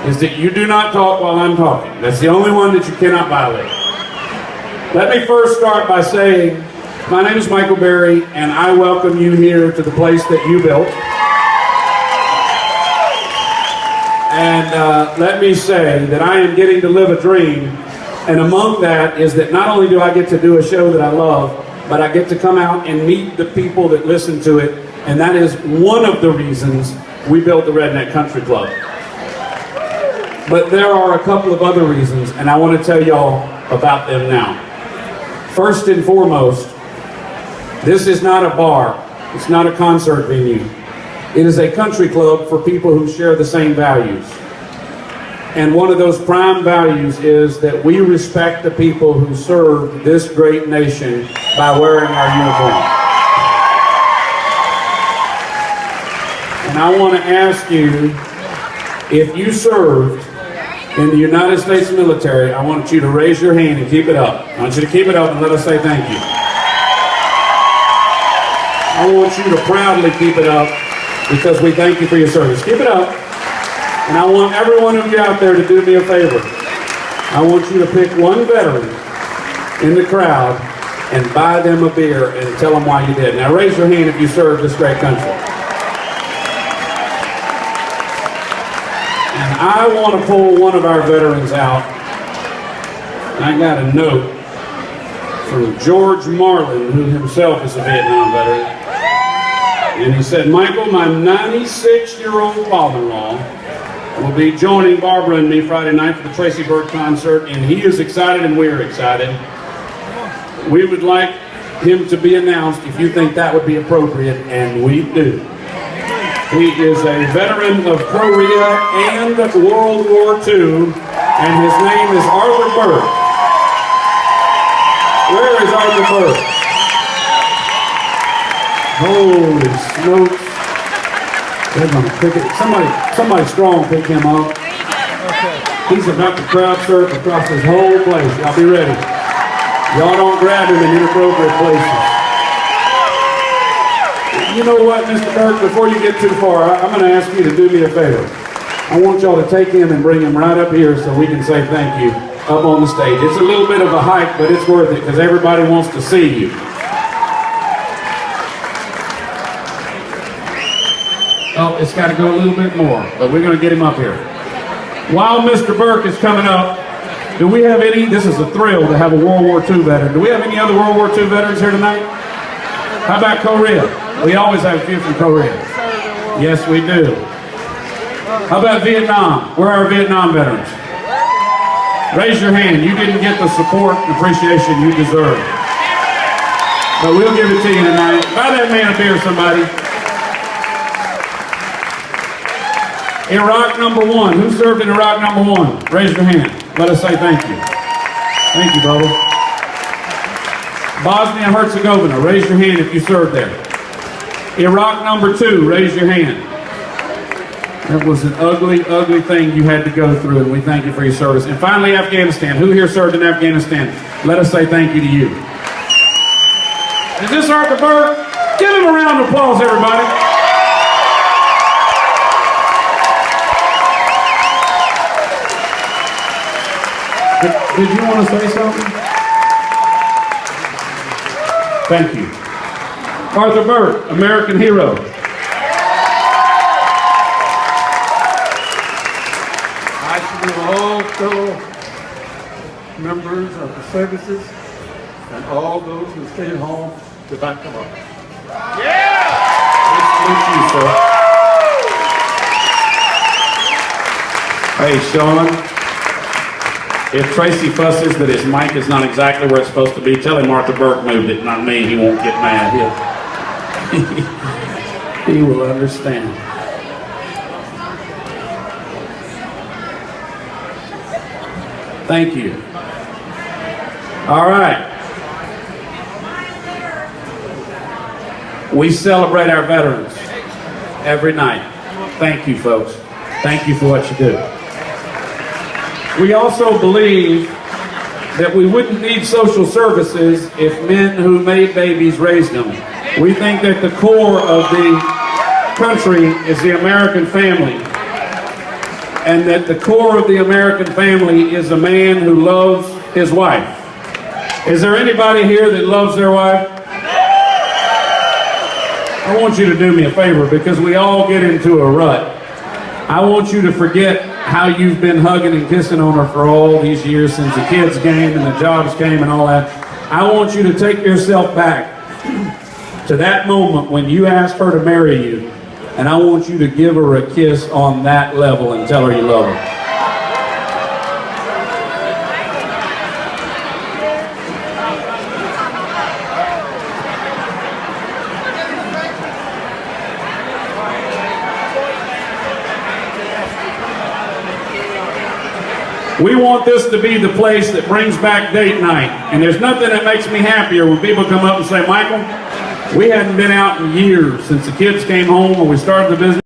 is that you do not talk while I'm talking. That's the only one that you cannot violate. Let me first start by saying, my name is Michael Berry, and I welcome you here to the place that you built. And let me say that I am getting to live a dream, and among that is that not only do I get to do a show that I love, but I get to come out and meet the people that listen to it, and that is one of the reasons we built the Redneck Country Club. But there are a couple of other reasons, and I want to tell y'all about them now. First and foremost, this is not a bar. It's not a concert venue. It is a country club for people who share the same values. And one of those prime values is that we respect the people who serve this great nation by wearing our uniform. And I want to ask you, if you served in the United States military, I want you to raise your hand and keep it up. I want you to keep it up and let us say thank you. I want you to proudly keep it up because we thank you for your service. Keep it up. And I want every one of you out there to do me a favor. I want you to pick one veteran in the crowd and buy them a beer and tell them why you did. Now raise your hand if you served this great country. And I want to pull one of our veterans out. I got a note from George Marlin, who himself is a Vietnam veteran. And he said, Michael, my 96-year-old father-in-law will be joining Barbara and me Friday night for the Tracy Byrd concert, and he is excited and we're excited. We would like him to be announced if you think that would be appropriate, and we do. He is a veteran of Korea and World War II, and his name is Arthur Burke. Where is Arthur Burke? Holy smokes. They're going to pick it. Somebody strong pick him up. He's about to crowd surf across this whole place. Y'all be ready. Y'all don't grab him in inappropriate places. You know what, Mr. Burke, before you get too far, I'm going to ask you to do me a favor. I want y'all to take him and bring him right up here so we can say thank you up on the stage. It's a little bit of a hike, but it's worth it because everybody wants to see you. Oh, it's got to go a little bit more, but we're going to get him up here. While Mr. Burke is coming up, do we have any, this is a thrill to have a World War II veteran. Do we have any other World War II veterans here tonight? How about Korea? We always have a few from Korea. Yes, we do. How about Vietnam? Where are our Vietnam veterans? Raise your hand. You didn't get the support and appreciation you deserve. But we'll give it to you tonight. Buy that man a beer, somebody. Iraq #1. Who served in Iraq #1? Raise your hand. Let us say thank you. Thank you, brother. Bosnia-Herzegovina. Raise your hand if you served there. Iraq #2. Raise your hand. That was an ugly, ugly thing you had to go through, and we thank you for your service. And finally, Afghanistan. Who here served in Afghanistan? Let us say thank you to you. Is this Arthur Burke? Give him a round of applause, everybody. Did you want to say something? Thank you. Arthur Burke, American hero. I salute all fellow members of the services and all those who stayed home to back them up. Yeah! Thank you, sir. Hey, Sean. If Tracy fusses that his mic is not exactly where it's supposed to be, tell him Arthur Burke moved it, not me. He won't get mad. He will understand. Thank you. All right. We celebrate our veterans every night. Thank you, folks. Thank you for what you do. We also believe that we wouldn't need social services if men who made babies raised them. We think that the core of the country is the American family. and that the core of the American family is a man who loves his wife. Is there anybody here that loves their wife? I want you to do me a favor, because we all get into a rut. I want you to forget how you've been hugging and kissing on her for all these years since the kids came and the jobs came and all that. I want you to take yourself back to that moment when you asked her to marry you, and I want you to give her a kiss on that level and tell her you love her. We want this to be the place that brings back date night. And there's nothing that makes me happier when people come up and say, Michael, we hadn't been out in years since the kids came home when we started the business.